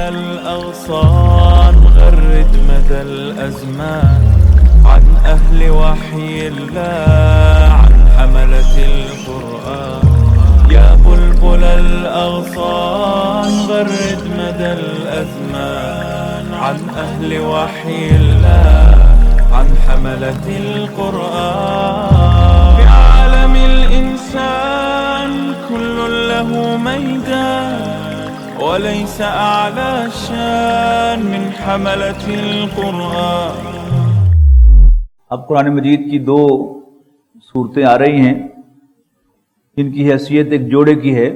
الأغصان غرد مدى الأزمان عن أهل وحي الله عن حملة القرآن يا بلبل الأغصان غرد مدى الأزمان عن أهل وحي الله عن حملة القرآن بعالم الإنسان كل له ميدان وليس أعلى شان من حملة القرآن. اب قرآن مجید کی دو صورتیں آ رہی ہیں جن کی حیثیت ایک جوڑے کی ہے.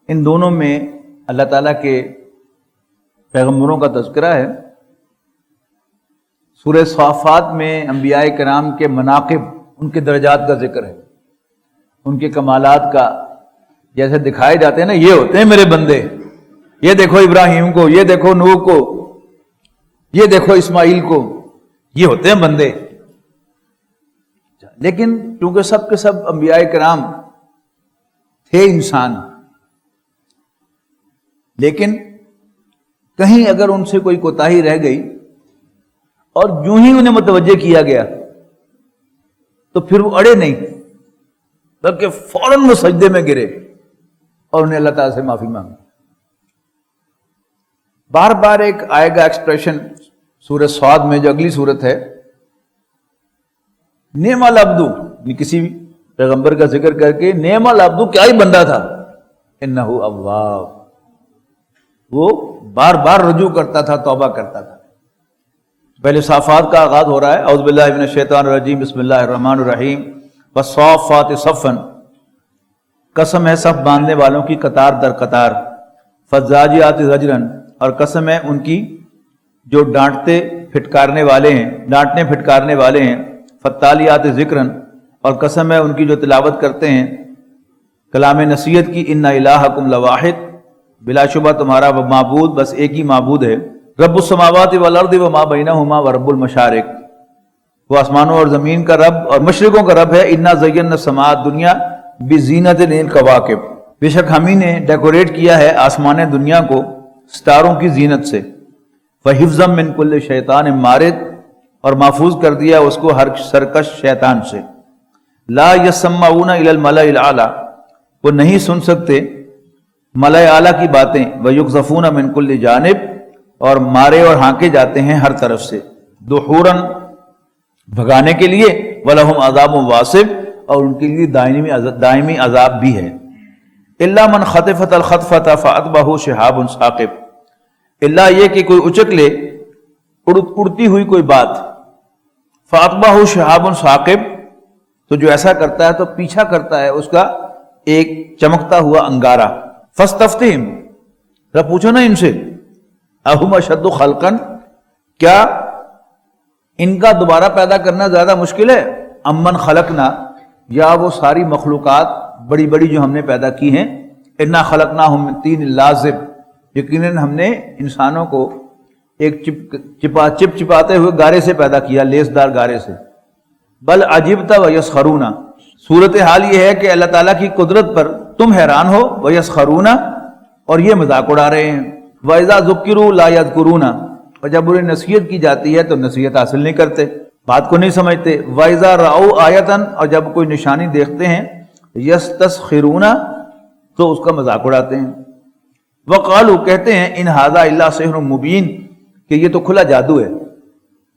ان دونوں میں اللہ تعالیٰ کے پیغمبروں کا تذکرہ ہے. سورہ صافات میں انبیاء کرام کے مناقب، ان کے درجات کا ذکر ہے، ان کے کمالات کا. جیسے دکھائے جاتے ہیں نا، یہ ہوتے ہیں میرے بندے، یہ دیکھو ابراہیم کو، یہ دیکھو نوح کو، یہ دیکھو اسماعیل کو، یہ ہوتے ہیں بندے. لیکن چونکہ سب کے سب انبیاء کرام تھے انسان، لیکن کہیں اگر ان سے کوئی کوتاہی رہ گئی اور یوں ہی انہیں متوجہ کیا گیا تو پھر وہ اڑے نہیں، بلکہ فوراً وہ سجدے میں گرے اور انہیں اللہ تعالیٰ سے معافی مانگی. بار بار ایک آئے گا ایکسپریشن سورہ صاد میں، جو اگلی صورت ہے، نعم العبد، کسی بھی پیغمبر کا ذکر کر کے نعم العبد، کیا ہی بندہ تھا، انہ اواب، وہ بار بار رجوع کرتا تھا، توبہ کرتا تھا. پہلے صافات کا آغاز ہو رہا ہے، اعوذ باللہ من الشیطان الرجیم، بسم اللہ الرحمن الرحیم. والصافات صفا، قسم ہے صف باندھنے والوں کی قطار در قطار. فالزاجرات زجرا، اور قسم ہے ان کی جو ڈانٹنے پھٹکارنے والے ہیں. فالتالیات ذکرا، اور قسم ہے ان کی جو تلاوت کرتے ہیں کلام نصیحت کی. ان الہکم لواحد، بلا شبہ تمہارا وہ معبود بس ایک ہی معبود ہے. رب السماوات والارض وما بینہما ورب المشارق، وہ آسمانوں اور زمین کا رب اور مشرقوں کا رب ہے. انا زینا السماء الدنیا بزینت الکواکب، بے شک ہم ہی نے ڈیکوریٹ کیا ہے آسمان دنیا کو ستاروں کی زینت سے. فحفظا من کل شیطان مارد، اور محفوظ کر دیا اس کو ہر سرکش شیطان سے. لا یسمعون الی الملأ الاعلی، وہ نہیں سن سکتے ملأ اعلیٰ کی باتیں. ویقذفون من کل جانب، اور مارے اور ہانکے جاتے ہیں ہر طرف سے. دحورا، بھگانے کے لیے. ولہم عذاب واصب، اور ان کے لیے دائمی عذاب بھی ہے. الا من خطفت الخطفۃ فاتبعہ شہاب ثاقب، الا یہ کہ کوئی اچک لے اڑتی ہوئی کوئی بات. فاتبعہ شہاب ثاقب، تو جو ایسا کرتا ہے تو پیچھا کرتا ہے اس کا ایک چمکتا ہوا انگارہ. فاستفتہم، ذرا پوچھو نا ان سے، اہم اشد خلقا، کیا ان کا دوبارہ پیدا کرنا زیادہ مشکل ہے؟ امن خلقنا، یا وہ ساری مخلوقات بڑی بڑی جو ہم نے پیدا کی ہیں. انا خلقناہم من طین لازب، یقیناً ہم نے انسانوں کو ایک چپاتے ہوئے گارے سے پیدا کیا، لیسدار گارے سے. بل عجبت ویسخرون، صورتحال یہ ہے کہ اللہ تعالیٰ کی قدرت پر تم حیران ہو. ویسخرون، اور یہ مذاق اڑا رہے ہیں. وَإِذَا ذُكِّرُوا لَا يَذْكُرُونَ، اور جب انہیں نصیحت کی جاتی ہے تو نصیحت حاصل نہیں کرتے، بات کو نہیں سمجھتے. وَإِذَا رَأَوْا آیَةً، اور جب کوئی نشانی دیکھتے ہیں. يَسْتَسْخِرُونَ، تو اس کا مذاق اڑاتے ہیں. وَقَالُوا، کہتے ہیں، إِنْ هَذَا إِلَّا سِحْرٌ مُبِينٌ، کہ یہ تو کھلا جادو ہے.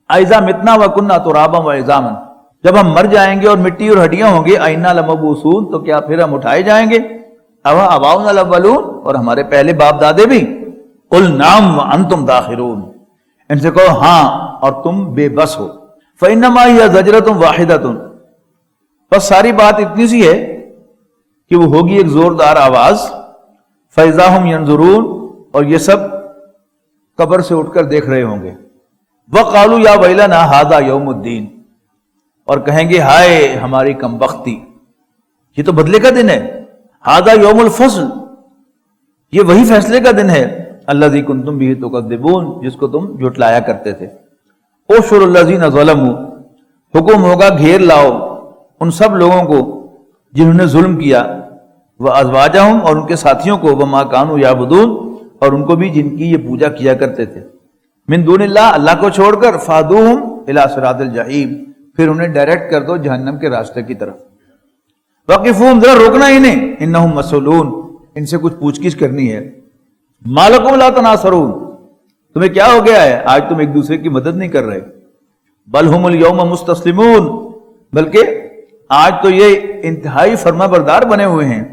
أَإِذَا مِتْنَا وَكُنَّا تُرَابًا وَعِظَامًا، جب ہم مر جائیں گے اور مٹی اور ہڈیاں ہوں گے. أَإِنَّا لَمَبْعُوثُونَ، تو کیا پھر ہم اٹھائے جائیں گے. أَوَآبَاؤُنَا الْأَوَّلُونَ، اور ہمارے پہلے باپ دادے بھی. قُلْ نَعَمْ وَأَنْتُمْ دَاخِرُونَ، ان سے کہو ہاں اور تم بے بس ہو. فَإِنَّمَا هِيَ زَجْرَةٌ وَاحِدَةٌ، بس ساری بات اتنی سی ہے کہ وہ ہوگی ایک زوردار آواز. فَإِذَا هُمْ يَنظُرُونَ، اور یہ سب قبر سے اٹھ کر دیکھ رہے ہوں گے. وَقَالُوا يَا وَيْلَنَا هَذَا يَوْمُ الدِّينِ، اور کہیں گے ہائے ہماری کمبختی، یہ تو بدلے کا دن ہے. هَذَا يَوْمُ الْفَصْلِ، یہ وہی فیصلے کا دن ہے. الذی کنتم بہ تکذبون، جس کو تم جھٹلایا کرتے تھے. احشروا الذین ظلموا، حکم ہوگا گھیر لاؤ ان سب لوگوں کو جنہوں نے ظلم کیا. وازواجہم، اور ان کے ساتھیوں کو. وما کانوا یعبدون، اور ان کو بھی جن کی یہ پوجا کیا کرتے تھے، من دون اللہ، اللہ کو چھوڑ کر، فادوہم الی صراط الجحیم، پھر انہیں ڈائریکٹ کر دو جہنم کے راستے کی طرف، وقفوہم، ذرا روکنا انہیں، انہم مسئولون، ان سے کچھ پوچھ گچھ کرنی ہے، ما لکم لا تناصرون، تمہیں کیا ہو گیا ہے آج تم ایک دوسرے کی مدد نہیں کر رہے، بل ہم الیوم مستسلمون، بلکہ آج تو یہ انتہائی فرما بردار بنے ہوئے ہیں،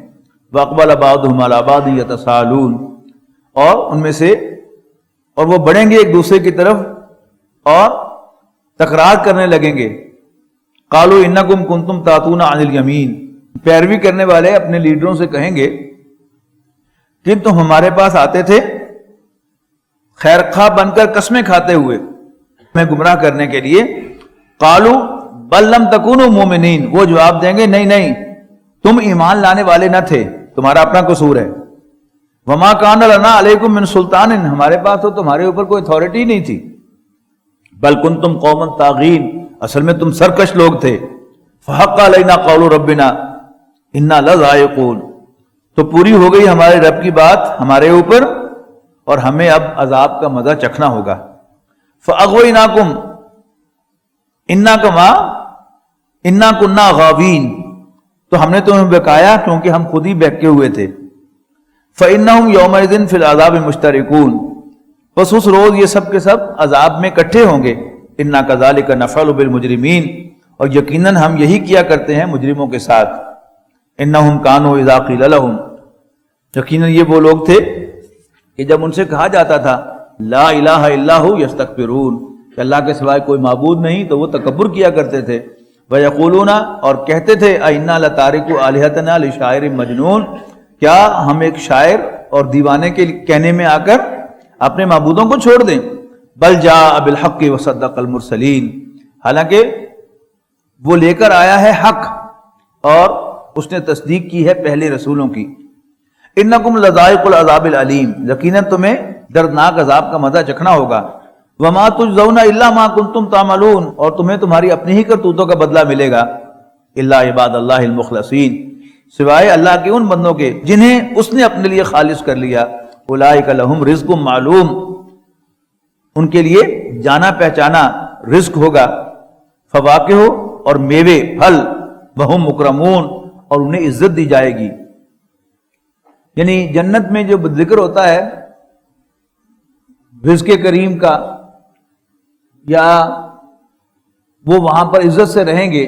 واقبل بعضهم علی بعض یتساءلون، اور ان میں سے اور وہ بڑھیں گے ایک دوسرے کی طرف اور تکرار کرنے لگیں گے، قالوا انکم کنتم تاتون عن الیمین، پیروی کرنے والے اپنے لیڈروں سے کہیں گے کہ تم ہمارے پاس آتے تھے خیر خواہ بن کر قسمیں کھاتے ہوئے ہمیں گمراہ کرنے کے لیے، قالوا بل لم تکونوا مومنین، وہ جواب دیں گے نہیں نہیں تم ایمان لانے والے نہ تھے، تمہارا اپنا قصور ہے، وما کان لنا علیکم من سلطان، ہمارے پاس تو تمہارے اوپر کوئی اتھارٹی نہیں تھی، بل کنتم قوما طاغین، اصل میں تم سرکش لوگ تھے، فحق علینا قول ربنا انا لذائقون، تو پوری ہو گئی ہمارے رب کی بات ہمارے اوپر اور ہمیں اب عذاب کا مزہ چکھنا ہوگا، فاغویناکم انا کنا غاوین، تو ہم نے تمہیں بہکایا کیونکہ ہم خود ہی بہکے ہوئے تھے، فإنہم یومئذ فی العذاب مشترکون، بس اس روز یہ سب کے سب عذاب میں اکٹھے ہوں گے، انا کذالک نفعل بالمجرمین، اور یقیناً ہم یہی کیا کرتے ہیں مجرموں کے ساتھ، انہم کانوا اذا قیل لہم، یقیناً یہ وہ لوگ تھے کہ جب ان سے کہا جاتا تھا لا الہ الا ہو یستکبرون، کہ اللہ کے سوائے کوئی معبود نہیں، تو وہ تکبر کیا کرتے تھے، ویقولون، اور کہتے تھے اِنَّا لَتَارِكُوا آلِهَتَنَا لِشَاعِرٍ مجنون، کیا ہم ایک شاعر اور دیوانے کے کہنے میں آ کر اپنے معبودوں کو چھوڑ دیں، بل جاء بالحق وصدق المرسلین، حالانکہ وہ لے کر آیا ہے حق اور اس نے تصدیق کی ہے پہلے رسولوں کی، انکم لذائق العذاب العلیم، یقیناً تمہیں دردناک عذاب کا مزہ چکھنا ہوگا، وما تجزون الا ما کنتم تعملون، اور تمہیں تمہاری اپنی ہی کرتوتوں کا بدلہ ملے گا، الا عباد اللہ المخلصین، سوائے اللہ کے ان بندوں کے جنہیں اس نے اپنے لیے خالص کر لیا، اولئک لہم رزق معلوم، ان کے لیے جانا پہچانا رزق ہوگا، فواکہ، اور میوے پھل، وہم مکرمون، اور انہیں عزت دی جائے گی، یعنی جنت میں جو ذکر ہوتا ہے رزق کریم کا، یا وہ وہاں پر عزت سے رہیں گے،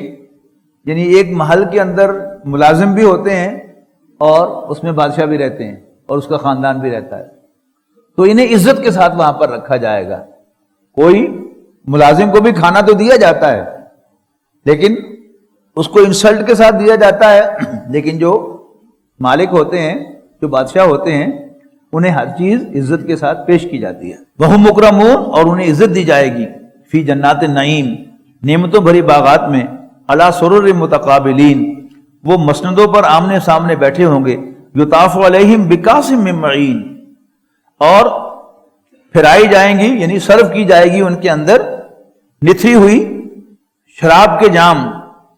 یعنی ایک محل کے اندر ملازم بھی ہوتے ہیں اور اس میں بادشاہ بھی رہتے ہیں اور اس کا خاندان بھی رہتا ہے، تو انہیں عزت کے ساتھ وہاں پر رکھا جائے گا، کوئی ملازم کو بھی کھانا تو دیا جاتا ہے لیکن اس کو انسلٹ کے ساتھ دیا جاتا ہے، لیکن جو مالک ہوتے ہیں، جو بادشاہ ہوتے ہیں، انہیں ہر چیز عزت کے ساتھ پیش کی جاتی ہے، وہم مکرمون، اور انہیں عزت دی جائے گی، فی جنات النعیم، نعمتوں بھری باغات میں، علی سرر متقابلین، وہ مسندوں پر آمنے سامنے بیٹھے ہوں گے، یطاف علیہم بکاس من معین، اور پھرائی جائیں گی یعنی سرو کی جائے گی ان کے اندر نتھی ہوئی شراب کے جام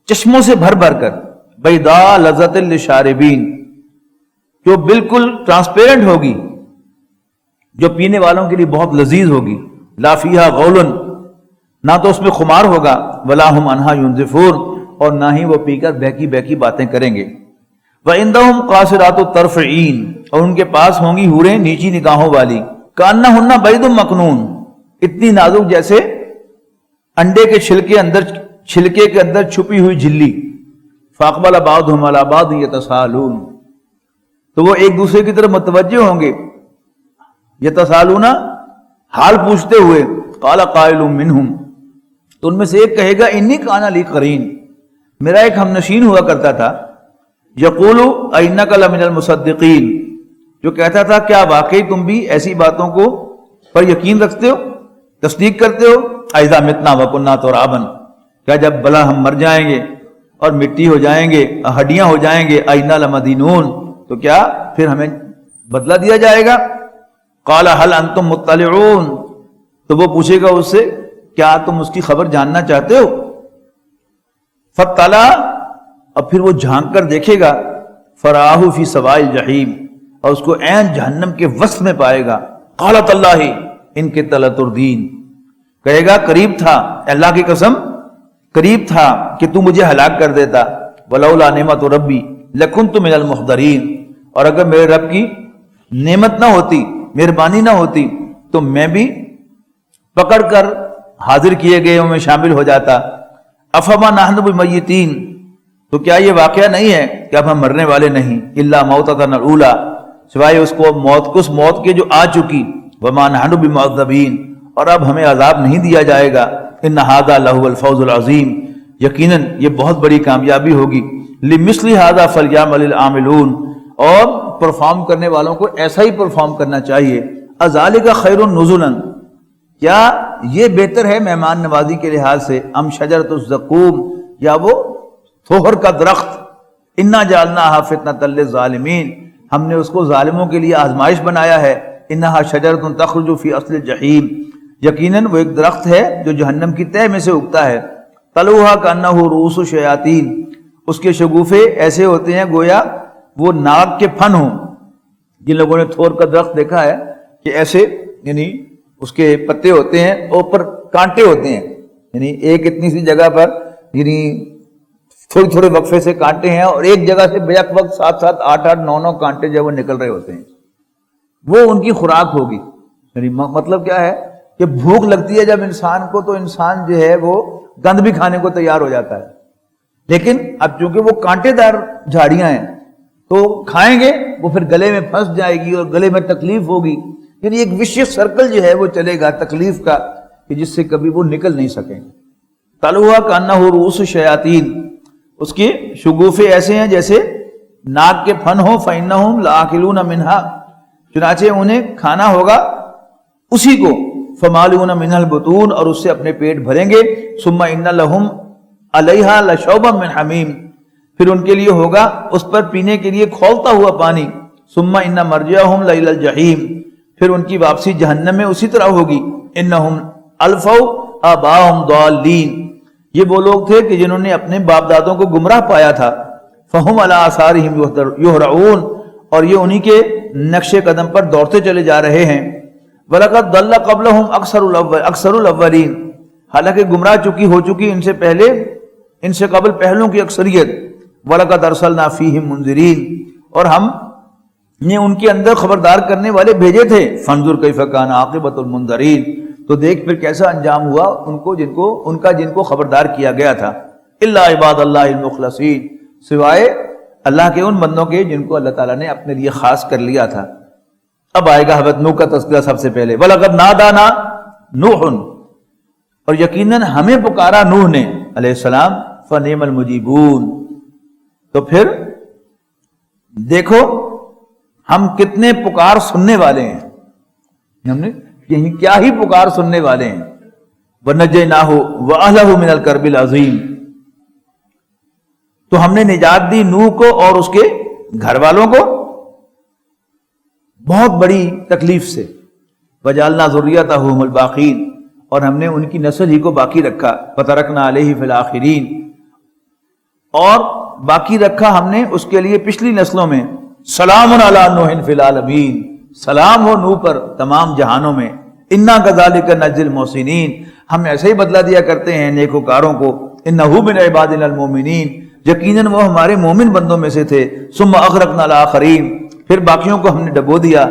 چشموں سے بھر بھر کر، بیضاء لذۃ للشاربین، جو بالکل ٹرانسپیرنٹ ہوگی، جو پینے والوں کے لیے بہت لذیذ ہوگی، لا فیہا غول، نہ تو اس میں خمار ہوگا، ولا ہم عنہا ینزفون، اور نہ ہی وہ پی کر بہکی بہکی باتیں کریں گے، وعندہم قاصرات الطرف عین، اور ان کے پاس ہوں گی حوریں نیچی نگاہوں والی، کانہن بید مکنون، اتنی نازک جیسے انڈے کے چھلکے کے اندر چھپی ہوئی جھلی، فاقبل بعضهم علی بعض یتساءلون، تو وہ ایک دوسرے کی طرف متوجہ ہوں گے، یتساءلون، حال پوچھتے ہوئے، قال قائل منہم، تو ان میں سے ایک کہے گا انی کان لی قرین، میرا ایک ہم نشین ہوا کرتا تھا، یقول اینک لمن المصدقین، جو کہتا تھا کیا واقعی تم بھی ایسی باتوں کو پر یقین رکھتے ہو، تصدیق کرتے ہو، اذا متنا وکنا ترابا، کیا جب بلا ہم مر جائیں گے اور مٹی ہو جائیں گے، ہڈیاں ہو جائیں گے، اینا لمدینون، تو کیا پھر ہمیں بدلہ دیا جائے گا، قال هل انتم مطلعون، تو وہ پوچھے گا اس سے کیا تم اس کی خبر جاننا چاہتے ہو، فطلع، اور پھر وہ جھانک کر دیکھے گا، فراہ فی سواء الجحیم، اور اس کو عین جہنم کے وسط میں پائے گا. قالت اللہ ان کے تلتردین، کہے گا قریب تھا، اللہ کی قسم قریب تھا کہ تو مجھے ہلاک کر دیتا. ولولا نعمت ربی لکنت من المحضرین، اور اگر میرے رب کی نعمت نہ ہوتی، مہربانی نہ ہوتی، تو میں بھی پکڑ کر حاضر کیے گئے میں شامل ہو جاتا. افما نحن بمیتین، تو کیا یہ واقعہ نہیں ہے کہ اب ہم مرنے والے نہیں. الا موتتنا الاولی، سوائے اس موت کے جو آ چکی. وما نحن بمعذبین، اور اب ہمیں عذاب نہیں دیا جائے گا. ان ھذا لہو الفوز العظیم، یقیناً یہ بہت بڑی کامیابی ہوگی. لمثل ھذا فلیعمل العاملون، اور پرفارم کرنے والوں کو ایسا ہی پرفارم کرنا چاہیے. اذالک خیر نزلا، کیا یہ بہتر ہے مہمان نوازی کے لحاظ سے. ام شجرۃ الزقوم، یا وہ تھوہر کا درخت. انا جعلناھا فتنۃ للظالمین، ہم نے اس کو ظالموں کے لیے آزمائش بنایا ہے. انھا شجرۃ تخرج فی اصل الجحیم، یقیناً وہ ایک درخت ہے جو جہنم کی تہ میں سے اگتا ہے. طلعھا کانہ رؤوس الشیاطین، اس کے شگوفے ایسے ہوتے ہیں گویا وہ ناگ کے پھن ہوں. جن لوگوں نے تھور کا درخت دیکھا ہے کہ ایسے یعنی اس کے پتے ہوتے ہیں اور اوپر کانٹے ہوتے ہیں، یعنی ایک اتنی سی جگہ پر یعنی تھوڑے تھوڑے وقفے سے کانٹے ہیں، اور ایک جگہ سے بیک وقت 7 8 9 کانٹے جو وہ نکل رہے ہوتے ہیں. وہ ان کی خوراک ہوگی. یعنی مطلب کیا ہے کہ بھوک لگتی ہے جب انسان کو، تو انسان جو ہے وہ گند بھی کھانے کو تیار ہو جاتا ہے. لیکن اب چونکہ وہ کانٹے دار جھاڑیاں ہیں تو کھائیں گے وہ پھر گلے میں پھنس جائے گی اور گلے میں تکلیف ہوگی. یعنی ایک وشیس سرکل جو ہے وہ چلے گا تکلیف کا، کہ جس سے کبھی وہ نکل نہیں سکیں. طلعھا کانہ رؤوس الشیاطین، اس کے شگوفے ایسے ہیں جیسے ناگ کے پھن ہو. فإنہم لآکلون منہا، چنانچہ انہیں کھانا ہوگا اسی کو. فمالون منھا البطون، اور اس سے اپنے پیٹ بھریں گے. ثم ان لہم علیہا لشوبا من حمیم، پھر ان کے لیے ہوگا اس پر پینے کے لیے کھولتا ہوا پانی. ثم ان مرجعہم لإلی الجحیم، پھر ان کی واپسی جہنم میں اسی طرح ہوگی. انہم الفوا آباءہم ضالین، یہ وہ لوگ تھے کہ جنہوں نے اپنے باپ دادوں کو گمراہ پایا تھا. فہم علی آثارہم یہرعون، اور یہ انہی کے نقش قدم پر دوڑتے چلے جا رہے ہیں. وَلَقَدْ ضَلَّ قَبْلَهُمْ اکثر الاولین، حالانکہ گمراہ ہو چکی ان سے قبل پہلوں کی اکثریت. وَلَقَدْ أَرْسَلْنَا فِيهِمْ مُنذِرِينَ، اور ہم نے ان کے اندر خبردار کرنے والے بھیجے تھے. فَانظُرْ كَيْفَ كَانَ عَاقِبَةُ الْمُنذَرِينَ، تو دیکھ پھر کیسا انجام ہوا ان کا جن کو خبردار کیا گیا تھا. إِلَّا عِبَادَ اللَّهِ الْمُخْلَصِينَ، سوائے اللہ کے ان بندوں کے جن کو اللہ تعالیٰ نے اپنے لیے خاص کر لیا تھا. اب آئے گا حضرت نوح کا تذکرہ سب سے پہلے. وَلَقَدْ نَادَانَا نُوحٌ، اور یقیناً ہمیں پکارا نوح نے علیہ السلام. فَنِعْمَ الْمُجِيبُونَ، تو پھر دیکھو ہم کتنے پکار سننے والے ہیں. ہم نے کیا ہی پکار سننے والے ہیں. وَنَجَّيْنَاهُ وَأَهْلَهُ مِنَ الْكَرْبِ الْعَظِيمِ، تو ہم نے نجات دی نوح کو اور اس کے گھر والوں کو بہت بڑی تکلیف سے. وَجَعَلْنَا ذُرِّيَّتَهُ هُمُ الْبَاقِينَ، اور ہم نے ان کی نسل ہی کو باقی رکھا. فَتَرَكْنَا عَلَيْهِ فِي الْآخِرِينَ، اور باقی رکھا ہم نے اس کے لیے پچھلی نسلوں میں. سلام علی نوح فی العالمین، سلام ہو نوح پر تمام جہانوں میں. انا کذالک نجزی المحسنین، ہم ایسے ہی بدلہ دیا کرتے ہیں نیکوکاروں کو. انہ من عبادنا المؤمنین، یقیناً وہ ہمارے مومن بندوں میں سے تھے. ثم اغرقنا الاخرین، پھر باقیوں کو ہم نے ڈبو دیا.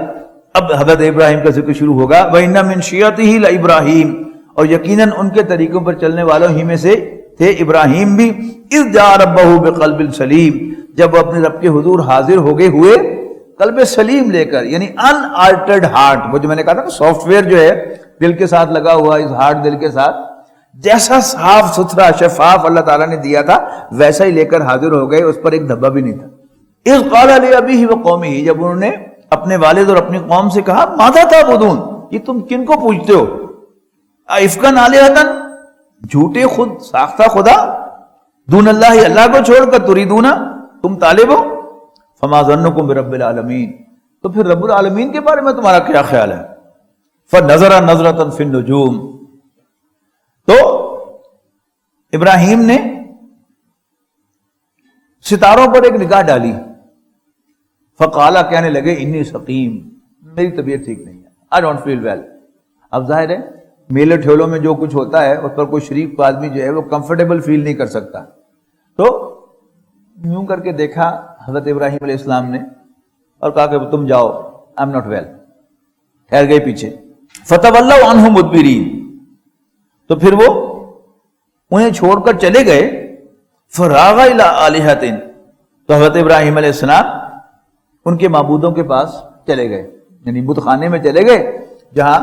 اب حضرت ابراہیم کا ذکر شروع ہوگا. وَإِنَّ مِن شِيَعَتِهِ لَإِبْرَاهِيمَ، اور یقیناً ان کے طریقوں پر چلنے والوں ہی میں سے تھے ابراہیم بھی. اذ جاء ربہ بقلب سلیم، جب وہ اپنے رب کے حضور حاضر ہوئے قلب سلیم لے کر، یعنی ان آلٹرڈ ہارٹ. وہ جو میں نے کہا تھا نا سافٹ ویئر جو ہے دل کے ساتھ لگا ہوا، اس ہارٹ دل کے ساتھ جیسا صاف ستھرا شفاف اللہ تعالیٰ نے دیا تھا ویسا ہی لے کر حاضر ہو گئے. اس پر ایک دھبا بھی نہیں تھا. اذ قال لأبیہ وقومہ، جب انہوں نے اپنے والد اور اپنی قوم سے کہا ماذا تعبدون، یہ تم کن کو پوجتے ہو؟ افکن آلہۃ، جھوٹے خود ساختہ خدا، دون اللہ، اللہ کو چھوڑ کر، تریدون، تم طالب ہو. فما ظنکم برب العالمین، تو پھر رب العالمین کے بارے میں تمہارا کیا خیال ہے؟ فنظر نظرۃ فی النجوم، تو ابراہیم نے ستاروں پر ایک نگاہ ڈالی. فقال کہنے لگے انی سقیم، میری طبیعت ٹھیک نہیں ہے، آئی ڈونٹ فیل ویل۔ اب ظاہر ہے میلے ٹھیلوں میں جو کچھ ہوتا ہے اس پر کوئی شریف آدمی جو ہے وہ کمفرٹیبل فیل نہیں کر سکتا، تو یوں کر کے دیکھا حضرت ابراہیم علیہ السلام نے اور کہا کہ تم جاؤ، آئی ایم ناٹ ویل، ٹھہر گئے پیچھے۔ فتولوا عنہ مدبرین، تو پھر وہ انہیں چھوڑ کر چلے گئے۔ فراغ الی آلہۃ، تو حضرت ابراہیم علیہ السلام ان کے معبودوں کے پاس چلے گئے، یعنی بت خانے میں چلے گئے جہاں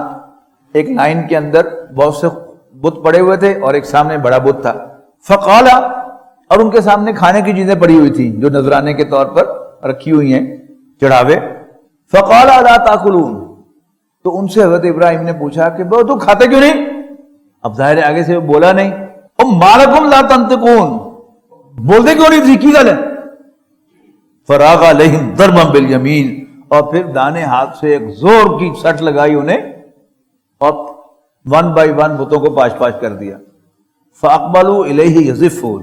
ایک لائن کے اندر بہت سے بت پڑے ہوئے تھے اور ایک سامنے بڑا بت تھا۔ فقال، اور ان کے سامنے کھانے کی چیزیں پڑی ہوئی تھیں جو نذرانے کے طور پر رکھی ہوئی ہیں، چڑھاوے۔ فقال الا تاکلون، تو ان سے حضرت ابراہیم نے پوچھا کہ بہت تو کھاتے کیوں نہیں؟ اب ظاہر ہے آگے سے وہ بولا نہیں۔ ما لکم لا تنطقون، بولتے کیوں نہیں تھی، کی گل ہے؟ فراغ علیہم ضربا بالیمین، اور پھر دانے ہاتھ سے ایک زور کی سٹ لگائی انہیں اور ون بائی ون بتوں کو پاش پاش کر دیا۔ فاقبلوا الیہ یزفون،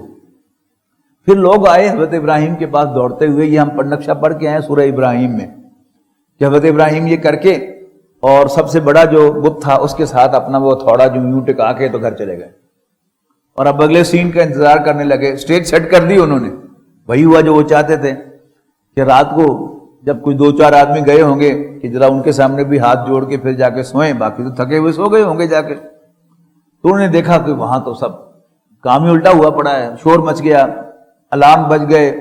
پھر لوگ آئے حضرت ابراہیم کے پاس دوڑتے ہوئے۔ یہ ہم نقشہ پڑھ کے آئے سورہ ابراہیم میں کہ حضرت ابراہیم یہ کر کے اور سب سے بڑا جو بت تھا اس کے ساتھ اپنا وہ تھوڑا جو یوں ٹکا کے تو گھر چلے گئے، اور اب اگلے سین کا انتظار کرنے لگے۔ اسٹیج سیٹ کر دی انہوں نے، وہی ہوا جو وہ چاہتے تھے کہ رات کو جب کوئی دو چار آدمی گئے ہوں گے کہ ذرا ان کے سامنے بھی ہاتھ جوڑ کے پھر جا کے سوئیں، باقی تو تھکے ہوئے سو گئے ہوں گے جا کے۔ تو انہوں نے دیکھا کہ وہاں تو سب کام ہی الٹا ہوا پڑا ہے، شور مچ گیا، الارم بج گئے،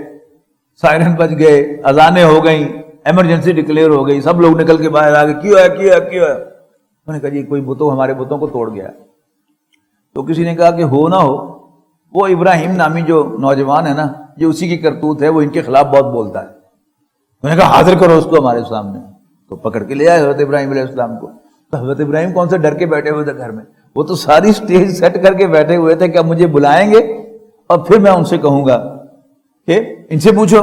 سائرن بج گئے، اذانیں ہو گئیں، ایمرجنسی ڈکلیئر ہو گئی، سب لوگ نکل کے باہر آ گئے، کیوں ہے کیوں ہے کیوں ہے؟ انہوں نے کہا جی کوئی بتوں ہمارے بتوں کو توڑ گیا۔ تو کسی نے کہا کہ ہو نہ ہو وہ ابراہیم نامی جو نوجوان ہے نا، یہ اسی کی کرتوت ہے، وہ ان کے خلاف بہت بولتا ہے۔ انہوں نے کہا حاضر کرو اس کو ہمارے سامنے، تو پکڑ کے لے آئے حضرت ابراہیم علیہ السلام کو۔ تو حضرت ابراہیم کون سے ڈر کے بیٹھے ہوئے تھے گھر میں، وہ تو ساری سٹیج سیٹ کر کے بیٹھے ہوئے تھے کہ اب مجھے بلائیں گے اور پھر میں ان سے کہوں گا کہ ان سے پوچھو،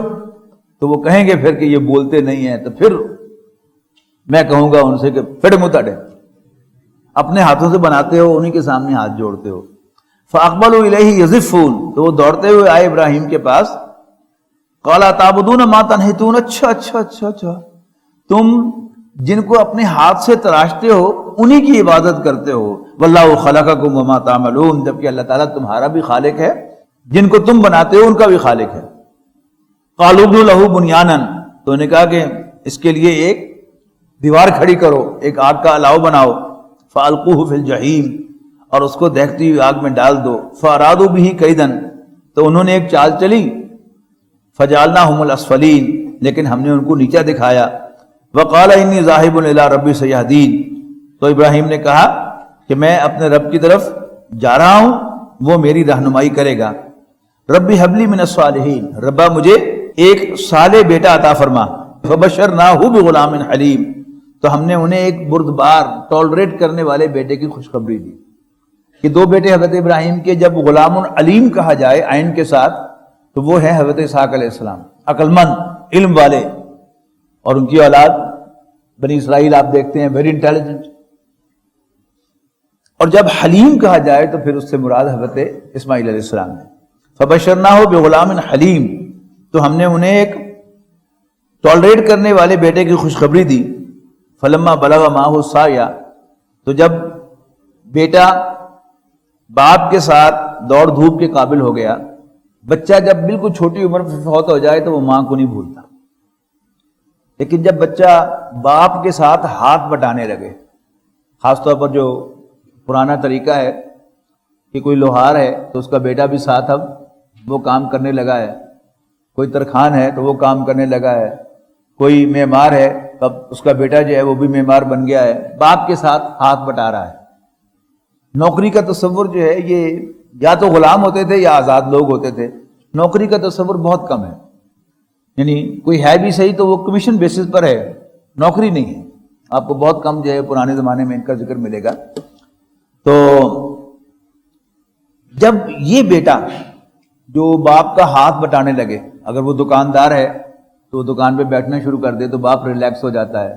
تو وہ کہیں گے پھر کہ یہ بولتے نہیں ہیں، تو پھر میں کہوں گا ان سے کہ پھر متاڑے اپنے ہاتھوں سے بناتے ہو، انہی کے سامنے ہاتھ جوڑتے ہو۔ فاقبلوا الیہ یزفون، تو وہ دوڑتے ہوئے آئے ابراہیم کے پاس۔ قال تعبدون ما تنحتون، اچھا اچھا اچھا اچھا، تم جن کو اپنے ہاتھ سے تراشتے ہو انہی کی عبادت کرتے ہو۔ واللہ خلقکم وما تعملون، جبکہ اللہ تعالیٰ تمہارا بھی خالق ہے، جن کو تم بناتے ہو ان کا بھی خالق ہے۔ قالوا ابنوا لہ بنیانا، تو انہوں نے کہا کہ اس کے لیے ایک دیوار کھڑی کرو، ایک آگ کا الاؤ بناؤ۔ فالقوہ فی الجحیم، اور اس کو دیکھتی ہوئی آگ میں ڈال دو۔ فارادوا بہ کیدا، تو انہوں نے ایک چال چلی۔ فجعلناہم الاسفلین، لیکن ہم نے ان کو نیچا دکھایا۔ وقال انی ذاہب الی ربی سیہدین، تو ابراہیم نے کہا کہ میں اپنے رب کی طرف جا رہا ہوں، وہ میری رہنمائی کرے گا۔ ربی حب لی من الصالحین، ربا مجھے ایک صالح بیٹا عطا فرما۔ فبشرناہ بغلام حلیم، تو ہم نے انہیں ایک بردبار ٹالریٹ کرنے والے بیٹے کی خوشخبری دی۔ کہ دو بیٹے حضرت ابراہیم کے جب غلام علیم کہا جائے عین کے ساتھ، تو وہ ہے حضرت اسحاق علیہ السلام، عقل مند، علم والے، اور ان کی اولاد بنی اسرائیل آپ دیکھتے ہیں ویری انٹیلیجنٹ۔ اور جب حلیم کہا جائے تو پھر اس سے مراد حضرت اسماعیل علیہ السلام ہے۔ فبشرناہ بغلام حلیم، تو ہم نے انہیں ایک ٹالریٹ کرنے والے بیٹے کی خوشخبری دی۔ فلما بلغ معہ السعی، تو جب بیٹا باپ کے ساتھ دوڑ دھوپ کے قابل ہو گیا۔ بچہ جب بالکل چھوٹی عمر میں فوت ہو جائے تو وہ ماں کو نہیں بھولتا، لیکن جب بچہ باپ کے ساتھ ہاتھ بٹانے لگے، خاص طور پر جو پرانا طریقہ ہے کہ کوئی لوہار ہے تو اس کا بیٹا بھی ساتھ اب وہ کام کرنے لگا ہے، کوئی ترخان ہے تو وہ کام کرنے لگا ہے، کوئی معمار ہے اب اس کا بیٹا جو ہے وہ بھی معمار بن گیا ہے، باپ کے ساتھ ہاتھ بٹا رہا ہے۔ نوکری کا تصور جو ہے یہ یا تو غلام ہوتے تھے یا آزاد لوگ ہوتے تھے، نوکری کا تصور بہت کم ہے، یعنی کوئی ہے بھی صحیح تو وہ کمیشن بیسس پر ہے، نوکری نہیں ہے۔ آپ کو بہت کم جو ہے پرانے زمانے میں ان کا ذکر ملے گا۔ تو جب یہ بیٹا جو باپ کا ہاتھ بٹانے لگے، اگر وہ دکاندار ہے تو دکان پہ بیٹھنا شروع کر دے تو باپ ریلیکس ہو جاتا ہے،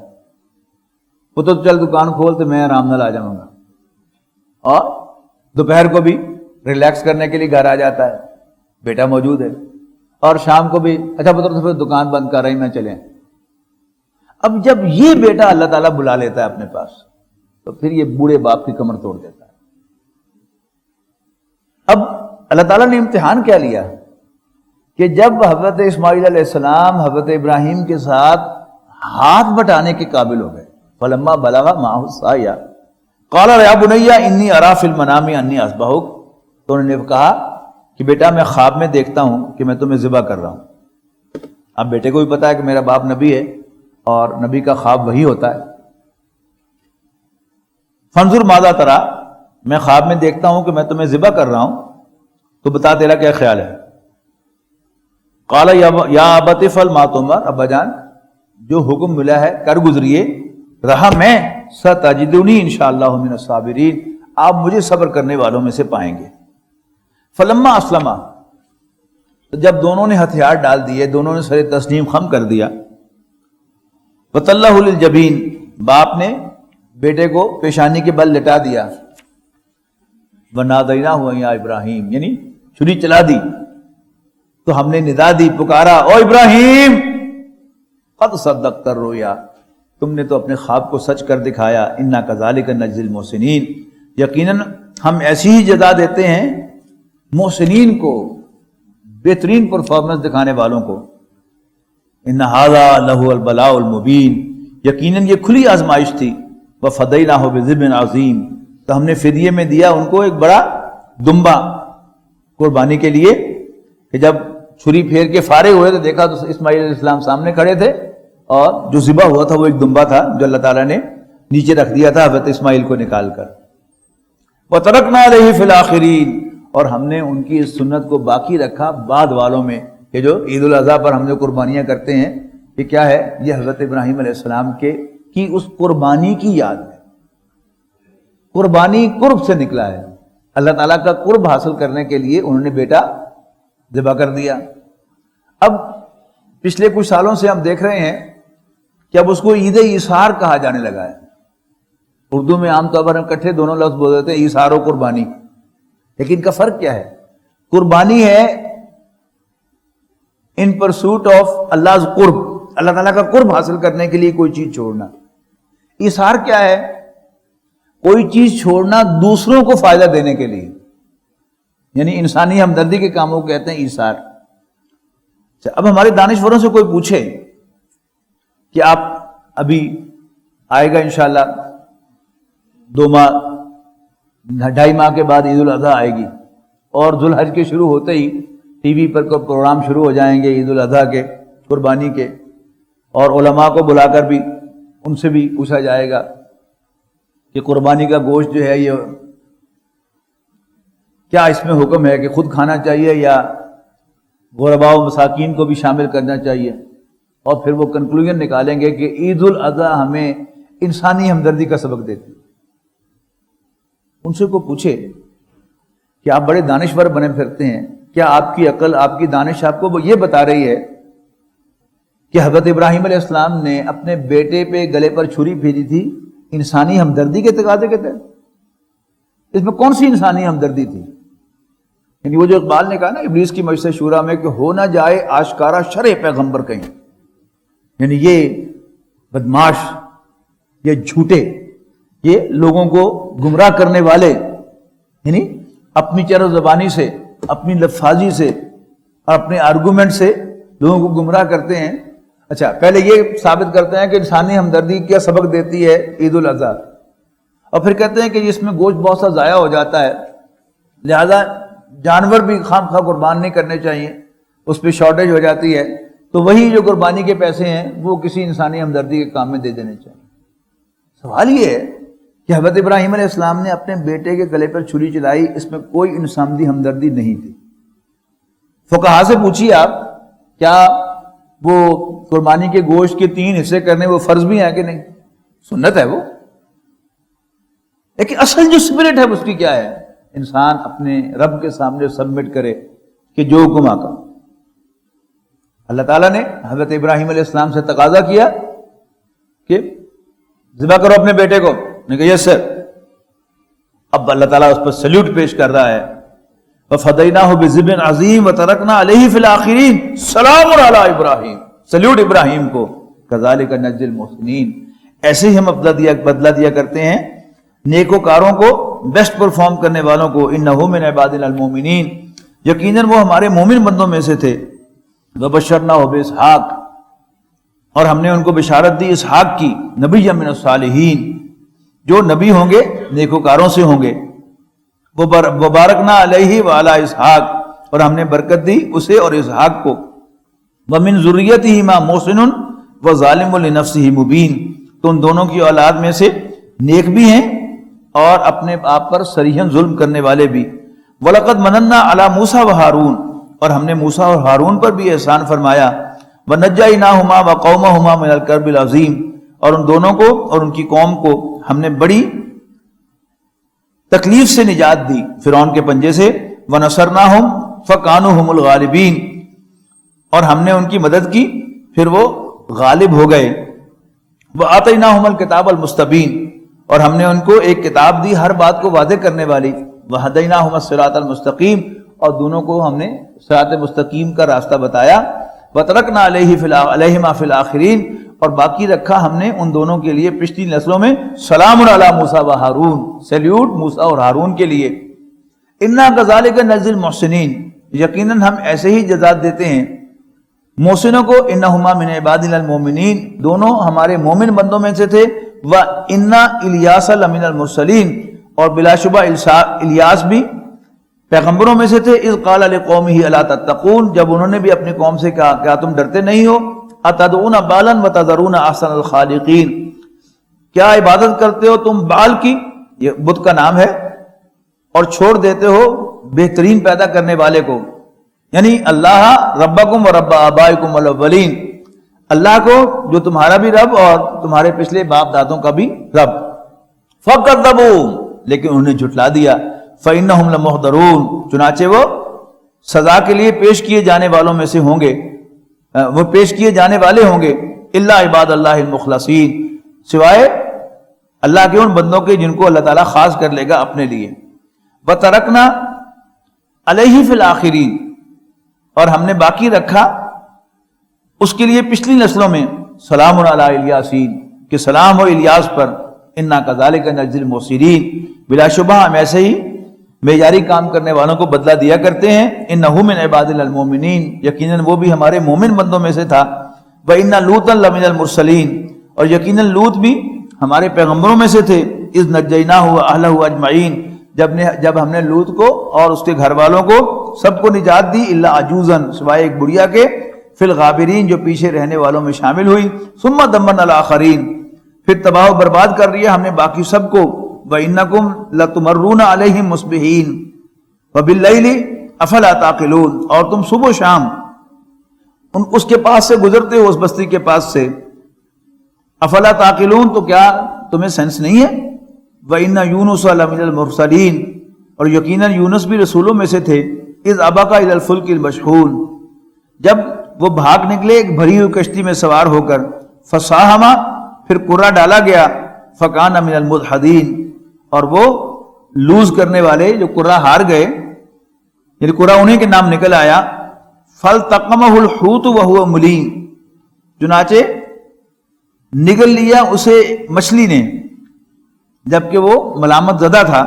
وہ تو چل دکان کھول تو میں آرام نال آ جاؤں گا، اور دوپہر کو بھی ریلیکس کرنے کے لیے گھر آ جاتا ہے، بیٹا موجود ہے، اور شام کو بھی اچھا پتر تو پھر دکان بند کر رہی میں چلیں، اب جب یہ بیٹا اللہ تعالیٰ بلا لیتا ہے اپنے پاس تو پھر یہ بوڑھے باپ کی کمر توڑ دیتا ہے. اب اللہ تعالیٰ نے امتحان کیا لیا کہ جب حضرت اسماعیل علیہ السلام حضرت ابراہیم کے ساتھ ہاتھ بٹانے کے قابل ہو گئے، فلما بلغ معه السعی قال یا بنی انی اری فی المنام انی اذبحک، تو انہوں نے کہا کہ بیٹا میں خواب میں دیکھتا ہوں کہ میں تمہیں ذبح کر رہا ہوں. اب بیٹے کو بھی پتا ہے کہ میرا باپ نبی ہے اور نبی کا خواب وہی ہوتا ہے. فانظر ماذا تری، میں خواب میں دیکھتا ہوں کہ میں تمہیں ذبح کر رہا ہوں، تو بتا تیرا کیا خیال ہے. قال یا ابت افعل ما تؤمر، ابا جان جو حکم ملا ہے کر گزریے، رہا میں ستجدنی انشاءاللہ من الصابرین، آپ مجھے صبر کرنے والوں میں سے پائیں گے. فلما اسلما، تو جب دونوں نے ہتھیار ڈال دیے، دونوں نے سر تسلیم خم کر دیا، وَتَلَّهُ لِلْجَبِينِ، باپ نے بیٹے کو پیشانی کے بل لٹا دیا، وَنَادَيْنَاهُ يَا ابراہیم، یعنی چھری چلا دی تو ہم نے ندا دی، پکارا، او ابراہیم قد صدقت الرؤیا، تم نے تو اپنے خواب کو سچ کر دکھایا، انا کذالک نجزی المحسنین، یقیناً ہم ایسی ہی جزا دیتے ہیں محسنین کو، بہترین پرفارمنس دکھانے والوں کو. ان ھذا لہو البلاء المبین، یقیناً یہ کھلی آزمائش تھی. وفدیناہ بذبح عظیم، تو ہم نے فدیے میں دیا ان کو ایک بڑا دمبا قربانی کے لیے، کہ جب چھری پھیر کے فارغ ہوئے تو دیکھا تو اسماعیل علیہ السلام سامنے کھڑے تھے، اور جو ذبح ہوا تھا وہ ایک دمبا تھا جو اللہ تعالیٰ نے نیچے رکھ دیا تھا حضرت اسماعیل کو نکال کر. وَتَرَكْنَا عَلَيْهِ فِي الْآخِرِينَ، اور ہم نے ان کی اس سنت کو باقی رکھا بعد والوں میں، کہ جو عید الاضحیٰ پر ہم جو قربانیاں کرتے ہیں، یہ کیا ہے؟ یہ حضرت ابراہیم علیہ السلام کی اس قربانی کی یاد ہے. قربانی قرب سے نکلا ہے، اللہ تعالیٰ کا قرب حاصل کرنے کے لیے انہوں نے بیٹا ذبح کر دیا. اب پچھلے کچھ سالوں سے ہم دیکھ رہے ہیں کہ اب اس کو عید ایثار کہا جانے لگا ہے. اردو میں عام طور پر ہم اکٹھے دونوں لفظ بول دیتے ہیں، ایثار و قربانی، لیکن ان کا فرق کیا ہے؟ قربانی ہے ان پرسوٹ آف اللہ قرب، اللہ تعالیٰ کا قرب حاصل کرنے کے لیے کوئی چیز چھوڑنا. ایثار کیا ہے؟ کوئی چیز چھوڑنا دوسروں کو فائدہ دینے کے لیے، یعنی انسانی ہمدردی کے کاموں کو کہتے ہیں ایثار. اب ہمارے دانشوروں سے کوئی پوچھے کہ آپ ابھی آئے گا انشاءاللہ 2 ماہ 2.5 ماہ کے بعد عید الاضحیٰ آئے گی، اور ذوالحج کے شروع ہوتے ہی ٹی وی پر پروگرام شروع ہو جائیں گے عید الاضحیٰ کے، قربانی کے، اور علماء کو بلا کر بھی ان سے بھی پوچھا جائے گا کہ قربانی کا گوشت جو ہے یہ کیا اس میں حکم ہے کہ خود کھانا چاہیے یا غرباء و مساکین کو بھی شامل کرنا چاہیے. اور پھر وہ کنکلوژن نکالیں گے کہ عید الاضحیٰ ہمیں انسانی ہمدردی کا سبق دیتی ہے. ان سے کو پوچھے کہ آپ بڑے دانشور بنے پھرتے ہیں، کیا آپ کی عقل، آپ کی دانش آپ کو یہ بتا رہی ہے کہ حضرت ابراہیم علیہ السلام نے اپنے بیٹے پہ گلے پر چھری پھیری تھی انسانی ہمدردی کے تقاضے کے تحت؟ اس میں کون سی انسانی ہمدردی تھی؟ یعنی وہ جو اقبال نے کہا نا ابلیس کی مجلس شورا میں کہ ہو نہ جائے آشکارا شرع پیغمبر کہیں، یعنی یہ بدماش، یہ جھوٹے، یہ لوگوں کو گمراہ کرنے والے، یعنی اپنی چرب زبانی سے، اپنی لفاظی سے اور اپنے آرگومنٹ سے لوگوں کو گمراہ کرتے ہیں. اچھا، پہلے یہ ثابت کرتے ہیں کہ انسانی ہمدردی کیا سبق دیتی ہے عید الاضحیٰ، اور پھر کہتے ہیں کہ اس میں گوشت بہت سا ضائع ہو جاتا ہے، لہذا جانور بھی خام خواہ قربان نہیں کرنے چاہیے، اس پہ شارٹیج ہو جاتی ہے، تو وہی جو قربانی کے پیسے ہیں وہ کسی انسانی ہمدردی کے کام میں دے دینے چاہیے. سوال یہ ہے کہ حضرت ابراہیم علیہ السلام نے اپنے بیٹے کے گلے پر چھری چلائی، اس میں کوئی انسانی ہمدردی نہیں تھی. فقہا سے پوچھیے آپ، کیا وہ قربانی کے گوشت کے 3 حصے کرنے وہ فرض بھی ہیں کہ نہیں؟ سنت ہے وہ، لیکن اصل جو اسپرٹ ہے اس کی کیا ہے؟ انسان اپنے رب کے سامنے سبمٹ کرے کہ جو حکم آقا. اللہ تعالیٰ نے حضرت ابراہیم علیہ السلام سے تقاضا کیا کہ ذبح کرو اپنے بیٹے کو، نے کہا یس سر. اب اللہ تعالیٰ اس پر سلیوٹ پیش کر رہا ہے، وَفَدَيْنَاهُ بِذِبْحٍ عَظِيمٍ وَتَرَكْنَا عَلَيْهِ فِي الْآخِرِينَ سلام علی ابراہیم، سلیوٹ ابراہیم کو کذالک نجزی المحسنین، ایسے ہی ہم بدلہ دیا کرتے ہیں نیکوکاروں کو، بیسٹ پرفارم کرنے والوں کو. انہ من عبادنا المومنین، یقیناً وہ ہمارے مومن بندوں میں سے تھے. وبشرناہ باسحاق، اور ہم نے ان کو بشارت دی اسحاق کی، نبی من الصالحین، جو نبی ہوں گے نیکوکاروں سے ہوں گے. وبارکنا علیہ وعلی اسحاق، اور ہم نے برکت دی اسے اور اسحاق کو. ومن ذریتہما محسن وظالم لنفسہ مبین، تو ان دونوں کی اولاد میں سے نیک بھی ہیں اور اپنے آپ پر صریحاً ظلم کرنے والے بھی. وَلَقَدْ مَنَنَّا عَلَى مُوسَىٰ وَهَارُونَ، اور ہم نے موسیٰ اور ہارون پر بھی احسان فرمایا. وَنَجَّيْنَاهُمَا وَقَوْمَهُمَا مِنَ الْكَرْبِ الْعَظِيمِ، اور ان دونوں کو اور ان کی قوم کو ہم نے بڑی تکلیف سے نجات دی، فرعون کے پنجے سے. وَنَصَرْنَاهُمْ فَكَانُوا هُمُ الْغَالِبِينَ، اور ہم نے ان کی مدد کی پھر وہ غالب ہو گئے. وَآتَيْنَاهُمَ الْكِتَابَ الْمُسْتَبِينَ، اور ہم نے ان کو ایک کتاب دی ہر بات کو واضح کرنے والی. وَهَدَيْنَاهُمَ الصِّرَاطَ الْمُسْتَقِيمَ، اور دونوں کو ہم نے صراط مستقیم کا راستہ بتایا. وَتَرَكْنَا عَلَيْهِمَا فِي الْآخِرِينَ، اور باقی رکھا ہم نے ان دونوں کے لیے پچھلی نسلوں میں سلام علی موسیٰ و ہارون، سیلیوٹ موسیٰ اور ہارون کے لیے. اِنَّا كَذَلِكَ نَجْزِي الْمُحْسِنِينَ، یقیناً ہم ایسے ہی جزات دیتے ہیں محسنوں کو. اِنَّهُمَا مِنْ عِبَادِنَا الْمُؤْمِنِينَ، دونوں ہمارے مومن بندوں میں سے تھے. وَإِنَّ إِلْيَاسَ لَمِنَ الْمُرْسَلِينَ، اور بلا شبہ الیاس بھی پیغمبروں میں سے تھے. اذ قال لقومه الا تتقون، جب انہوں نے بھی اپنی قوم سے کہا کیا تم ڈرتے نہیں ہو. اتدعون بالا وتذرون احسن الخالقین، کیا عبادت کرتے ہو تم بال کی، یہ بت کا نام ہے، اور چھوڑ دیتے ہو بہترین پیدا کرنے والے کو، یعنی اللہ ربکم و رب آبائکم الاولین، اللہ کو جو تمہارا بھی رب اور تمہارے پچھلے باپ دادوں کا بھی رب. فکذبوا، لیکن انہوں نے جھٹلا دیا. فإنہم لمحضرون، چنانچہ وہ سزا کے لیے پیش کیے جانے والوں میں سے ہوں گے، وہ پیش کیے جانے والے ہوں گے. الا عباد اللہ المخلصین، سوائے اللہ کے ان بندوں کے جن کو اللہ تعالیٰ خاص کر لے گا اپنے لیے. وترکنا علیہ فی الآخرین، اور ہم نے باقی رکھا اس کے لیے پچھلی نسلوں میں سلام علی الیاسین، کہ سلام ہو الیاس پر. انا کذالک نجزی المحسنین، بلا شبہ ہم ایسے ہی معیاری کام کرنے والوں کو بدلہ دیا کرتے ہیں. انہ من عبادنا المؤمنین، یقیناً وہ بھی ہمارے مومن بندوں میں سے تھا. وَإِنَّ لُوطًا لَمِنَ الْمُرْسَلِينَ، اور یقیناً لوط بھی ہمارے پیغمبروں میں سے تھے. اذ نجیناہ وأہلہ اجمعین، جب ہم نے لوط کو اور اس کے گھر والوں کو سب کو نجات دی. الا عجوزاً، سوائے ایک بڑھیا کے، فی الغابرین، جو پیچھے رہنے والوں میں شامل ہوئی. ثم دمرنا الآخرین، پھر تباہ و برباد کر لیا ہم نے باقی سب کو. وَإِنَّكُمْ لَتُمَرُّونَ عَلَيْهِمْ مُصْبِحِينَ وَبِاللَّيْلِ أَفَلَا تَعْقِلُونَ، اور تم صبح و شام اس کے پاس سے گزرتے ہو، اس بستی کے پاس سے. افلا تعقلون، تو کیا تمہیں سینس نہیں ہے. وَإِنَّ يُونُسَ لَمِنَ الْمُرْسَلِينَ، اور یقیناً یونس بھی رسولوں میں سے تھے. اذ ابق الى الفلک المشحون، جب وہ بھاگ نکلے ایک بھری ہوئی کشتی میں سوار ہو کر. فساہما، پھر کرہ ڈالا گیا. فکان من المدحدین، اور وہ لوز کرنے والے جو کرہ ہار گئے، یعنی کرہ انہیں کے نام نکل آیا. فالتقمہ الحوت وهو ملیم، چنانچہ نگل لیا اسے مچھلی نے جبکہ وہ ملامت زدہ تھا.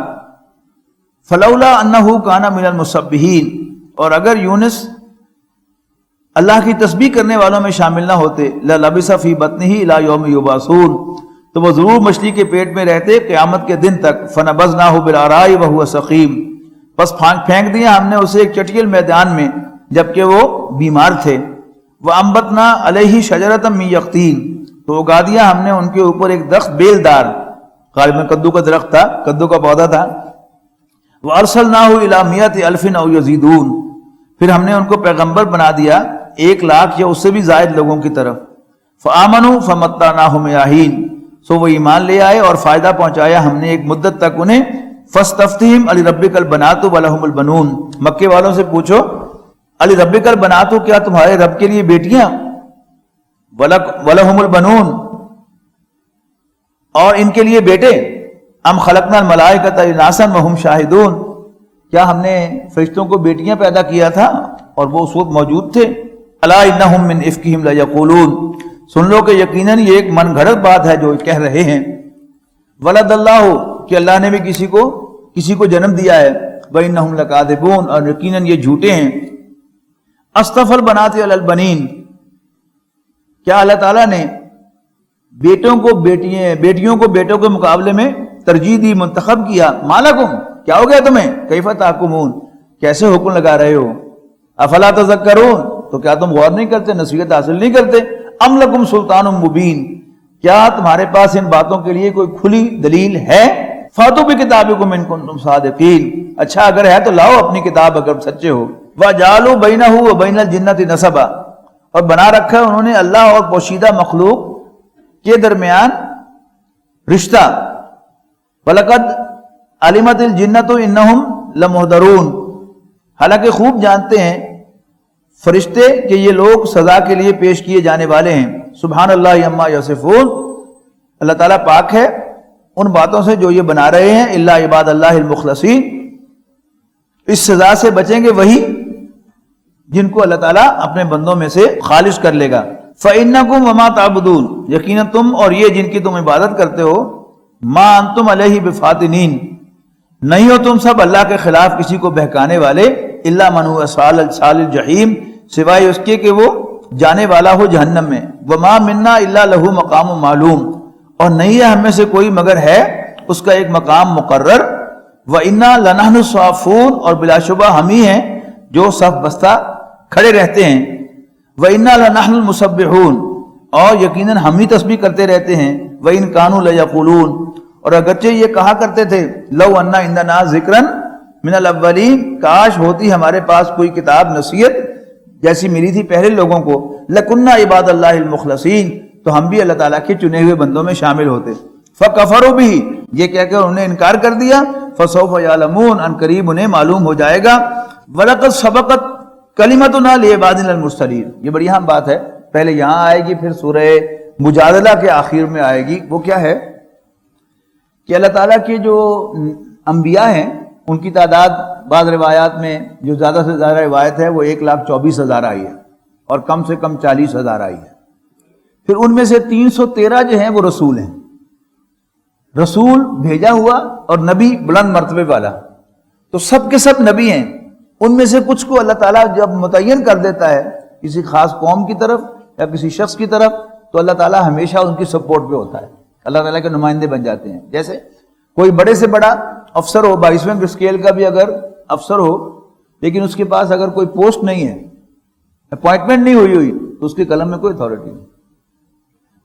فلولا انہ کان من المسبحین، اور اگر یونس اللہ کی تسبیح کرنے والوں میں شامل نہ ہوتے. للبث فی بطنہ الی یوم یبعثون، تو وہ ضرور مچھلی کے پیٹ میں رہتے قیامت کے دن تک. فنبذناہ بالعراء وهو سقیم، بس پھینک دیا ہم نے اسے ایک چٹیل میدان میں جبکہ وہ بیمار تھے. وانبتنا علیہ شجرۃ من یقطین، تو اگا دیا ہم نے ان کے اوپر ایک درخت بیل دار، غالباً کدو کا درخت تھا، کدو کا پودا تھا. وارسلناہ الی 100,000 او یزیدون، پھر ہم نے ان کو پیغمبر بنا دیا 100,000 یا اس سے بھی زائد لوگوں کی طرف. فآمنوا فمتعناہم الہین، سو وہ ایمان لے آئے اور فائدہ پہنچایا ہم نے ایک مدت تک انہیں. فاستفتہم الربک البنات ولہم البنون، مکے والوں سے پوچھو الربک البنات، کیا تمہارے رب کے لیے بیٹیاں، ولہم البنون، اور ان کے لیے بیٹے. ام خلقنا الملائکۃ اناسا وہم شاہدون، کیا ہم نے فرشتوں کو بیٹیاں پیدا کیا تھا اور وہ اس وقت موجود تھے. الا انہم من افکہم لیقولون، سن لو کہ یقیناً یہ ایک من گھڑت بات ہے جو کہہ رہے ہیں. ولد اللہ، کہ اللہ نے بھی کسی کو جنم دیا ہے. وَإِنَّهُمْ لَكَاذِبُونَ، اور یقیناً یہ جھوٹے ہیں. اصطفى البنات علی البنین، کیا اللہ تعالیٰ نے بیٹیوں کو بیٹوں کے مقابلے میں ترجیح دی، منتخب کیا. مالکم، کیا ہو گیا تمہیں؟ کیف تحکمون، کیسے حکم لگا رہے ہو؟ افلا تذکرون، تو کیا تم غور نہیں کرتے، نصیحت حاصل نہیں کرتے؟ ام لکم سلطان مبین، کیا تمہارے پاس ان باتوں کے لیے کوئی کھلی دلیل ہے؟ فاتوا بکتابکم ان کنتم صادقین، اچھا اگر ہے تو لاؤ اپنی کتاب اگر سچے ہو. وجعلوا بینہ وبین الجنۃ نسبا، اور بنا رکھا انہوں نے اللہ اور پوشیدہ مخلوق کے درمیان رشتہ. وَلَقَدْ عَلِمَتِ الْجِنَّةُ إِنَّهُمْ لَمُحْضَرُونَ، حالانکہ خوب جانتے ہیں فرشتے کہ یہ لوگ سزا کے لیے پیش کیے جانے والے ہیں. سبحان اللہ عما یصفون، اللہ تعالیٰ پاک ہے ان باتوں سے جو یہ بنا رہے ہیں. الا عباد اللہ المخلصین، اس سزا سے بچیں گے وہی جن کو اللہ تعالیٰ اپنے بندوں میں سے خالص کر لے گا. فَإِنَّكُمْ وَمَا تَعْبُدُونَ، یقیناً تم اور یہ جن کی تم عبادت کرتے ہو، مَا أَنْتُمْ عَلَيْهِ بِفَاتِنِينَ، نہیں ہو تم سب اللہ کے خلاف کسی کو بہکانے والے. إِلَّا مَنْ هُوَ صَالِ الْجَحِيمِ، سوائے اس کے کہ وہ جانے والا ہو جہنم میں. وَمَا مِنَّا إِلَّا لَهُ مَقَامٌ مَعْلُومٌ، اور نہیں ہے ہم میں سے کوئی مگر ہے اس کا ایک مقام مقرر. وَإِنَّا لَنَحْنُ الصَّافُونَ، اور بلا شبہ ہم ہی ہیں جو صف بستہ کھڑے رہتے ہیں. وَإِنَّا لَنَحْنُ الْمُسَبِّحُونَ، اور یقیناً ہم ہی تسبیح کرتے رہتے ہیں. وَإِن كَانُوا لَيَقُولُونَ، اور اگرچہ یہ کہا کرتے تھے، لَوْ أَنَّ عِندَنَا ذِكْرًا مِنَ الْأَوَّلِينَ، کاش ہوتی ہمارے پاس کوئی کتاب نصیحت جیسی ملی تھی پہلے لوگوں کو. لَكُنَّا عِبَادَ اللَّهِ الْمُخْلَصِينَ، تو ہم بھی اللہ تعالیٰ کے چنے ہوئے بندوں میں شامل ہوتے. فَكَفَرُوا بِهِ، یہ کہہ کر انہوں نے انکار کر دیا. فَسَوْفَ يَعْلَمُونَ، ان قریب انہیں معلوم ہو جائے گا. وَلَقَدْ سَبَقَتْ كَلِمَتُنَا لِعِبَادِنَا الْمُرْسَلِينَ، یہ بڑی اہم بات ہے، پہلے یہاں آئے گی پھر سورہ مجادلہ کے آخر میں آئے گی. وہ کیا ہے کہ اللہ تعالیٰ کے جو انبیاء ہیں ان کی تعداد بعض روایات میں جو زیادہ سے زیادہ روایت ہے وہ 1,24,000 آئی ہے، اور کم سے کم 40,000 آئی ہے. پھر ان میں سے 313 جو ہیں وہ رسول ہیں، رسول بھیجا ہوا اور نبی بلند مرتبے والا. تو سب کے سب نبی ہیں. ان میں سے کچھ کو اللہ تعالیٰ جب متعین کر دیتا ہے کسی خاص قوم کی طرف یا کسی شخص کی طرف، تو اللہ تعالیٰ ہمیشہ ان کی سپورٹ پہ ہوتا ہے، اللہ تعالیٰ کے نمائندے بن جاتے ہیں. جیسے کوئی بڑے سے بڑا افسر ہو، 22ویں اسکیل کا بھی اگر افسر ہو، لیکن اس کے پاس اگر کوئی پوسٹ نہیں ہے، اپوائنٹمنٹ نہیں ہوئی تو اس کے قلم میں کوئی اتھارٹی نہیں.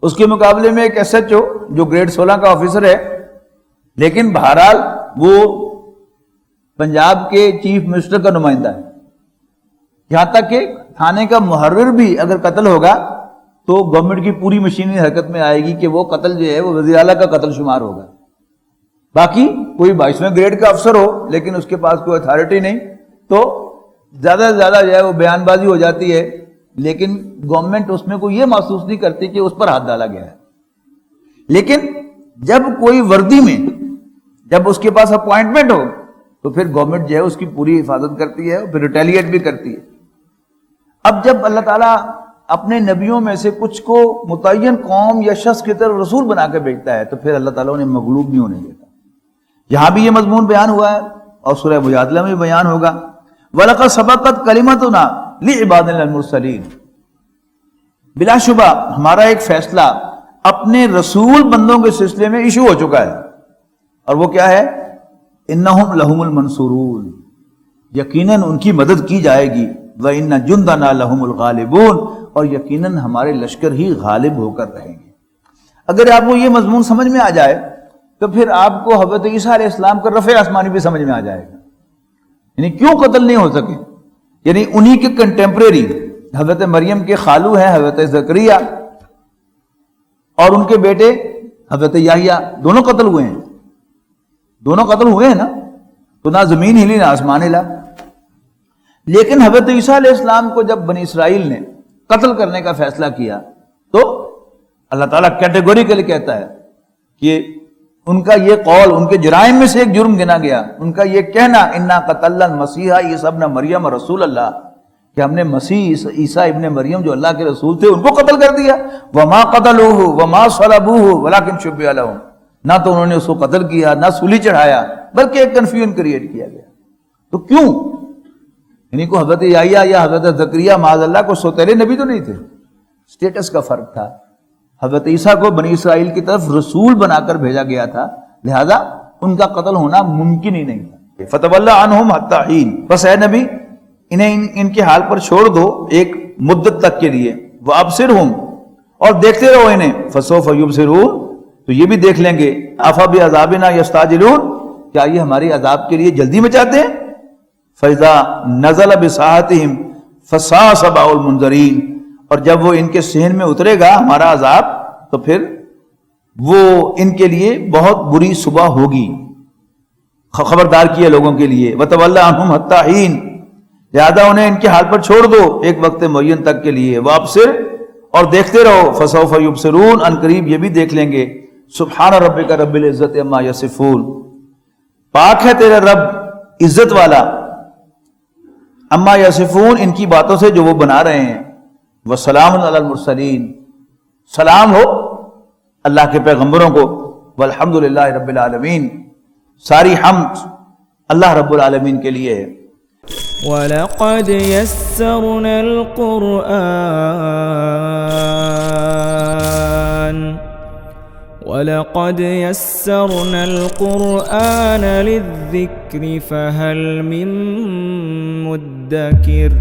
اس کے مقابلے میں ایک SHO جو گریڈ 16 کا آفیسر ہے، لیکن بہرحال وہ پنجاب کے چیف منسٹر کا نمائندہ ہے. یہاں تک کہ تھانے کا محرر بھی اگر قتل ہوگا تو گورنمنٹ کی پوری مشینری حرکت میں آئے گی کہ وہ قتل جو ہے وہ وزیر اعلیٰ کا قتل شمار ہوگا. باقی کوئی 22ویں گریڈ کا افسر ہو لیکن اس کے پاس کوئی اتھارٹی نہیں، تو زیادہ سے زیادہ جو ہے وہ بیان بازی ہو جاتی ہے، لیکن گورنمنٹ اس میں کوئی یہ محسوس نہیں کرتی کہ اس پر ہاتھ ڈالا گیا ہے. لیکن جب کوئی وردی میں جب اس کے پاس اپوائنٹمنٹ ہو تو پھر گورنمنٹ جو ہے اس کی پوری حفاظت کرتی ہے، پھر ریٹیلیٹ بھی کرتی ہے. اب جب اللہ تعالیٰ اپنے نبیوں میں سے کچھ کو متعین قوم یا شخص کی طرف رسول بنا کے بھیجتا ہے تو پھر اللہ تعالیٰ انہیں مغلوب نہیں ہونے دیتا. یہاں بھی یہ مضمون بیان ہوا ہے اور سورہ مجادلہ میں بیان ہوگا. وَلَقَدْ سَبَقَتْ كَلِمَتُنَا لِعِبَادِنَا الْمُرْسَلِينَ، بلا شبہ ہمارا ایک فیصلہ اپنے رسول بندوں کے سلسلے میں ایشو ہو چکا ہے، اور وہ کیا ہے؟ اِنَّهُمْ لَهُمُ الْمَنْصُورُونَ، یقیناً ان کی مدد کی جائے گی. وَإِنَّ جُنْدَنَا لَهُمُ الْغَالِبُونَ، اور یقیناً ہمارے لشکر ہی غالب ہو کر رہیں گے. اگر آپ کو یہ مضمون سمجھ میں آ جائے تو پھر آپ کو حضرت عیسیٰ علیہ السلام کا رفع آسمانی بھی سمجھ میں آ جائے گا. یعنی کیوں قتل نہیں ہو سکے؟ یعنی انہی کے کنٹمپریری حضرت مریم کے خالو ہیں حضرت زکریا، اور ان کے بیٹے حضرت یحییٰ، دونوں قتل ہوئے ہیں. دونوں قتل ہوئے ہیں نا، تو نہ زمین ہلی نہ آسمان ہلا. لیکن حضرت عیسیٰ علیہ السلام کو جب بنی اسرائیل نے قتل کرنے کا فیصلہ کیا تو اللہ تعالیٰ کیٹیگوریکلی کہتا ہے کہ ان کا یہ قول ان کے جرائم میں سے ایک جرم گنا گیا. ان کا یہ کہنا انا قتلنا المسیح عیسی ابن مریم رسول اللہ، کہ ہم نے مسیح عیسیٰ ابن مریم جو اللہ کے رسول تھے ان کو قتل کر دیا. وما قتلوہ وما صلبوہ ولکن شبہ لہم، نہ تو انہوں نے اس کو قتل کیا نہ سولی چڑھایا، بلکہ ایک کنفیوژن کریٹ کیا گیا. تو کیوں؟ یعنی کو حضرت یحییٰ یا حضرت زکریا معاذ اللہ کو سوتیلے نبی تو نہیں تھے، اسٹیٹس کا فرق تھا. حضرت عیسیٰ کو بنی اسرائیل کی طرف رسول بنا کر بھیجا گیا تھا، لہذا ان کا قتل ہونا ممکن ہی نہیں تھا. فتولی عنہم حتی حین، بس اے نبی انہیں ان کے حال پر چھوڑ دو ایک مدت تک کے لیے. وابصرہم، اور دیکھتے رہو انہیں. فسوف یبصرون، تو یہ بھی دیکھ لیں گے. افبعذابنا یستعجلون، کیا یہ ہماری عذاب کے لیے جلدی مچاتے ہیں؟ فَإِذَا نَزَلَ بِسَاحَتِهِمْ فَسَاءَ صَبَاحُ الْمُنذَرِينَ، اور جب وہ ان کے صحن میں اترے گا ہمارا عذاب تو پھر وہ ان کے لیے بہت بری صبح ہوگی. خبردار کیا لوگوں کے لیے. وَتَوَلَّ عَنْهُمْ حَتَّى حِينٍ، لہذا انہیں ان کے حال پر چھوڑ دو ایک وقت معین تک کے لیے. وَأَبْصِرْ، اور دیکھتے رہو. فَسَوْفَ يُبْصِرُونَ، ان قریب یہ بھی دیکھ لیں گے. سبحان ربک رب العزت عما یصفون، پاک ہے تیرا رب عزت والا، اما یصفون، ان کی باتوں سے جو وہ بنا رہے ہیں. وسلام علی المرسلین، سلام ہو اللہ کے پیغمبروں کو. والحمد للہ رب العالمین، ساری حمد اللہ رب العالمین کے لیے ہے. وَلَقَدْ يَسَّرْنَا الْقُرْآنَ لِلذِّكْرِ فَهَلْ مِن مُّدَّكِرٍ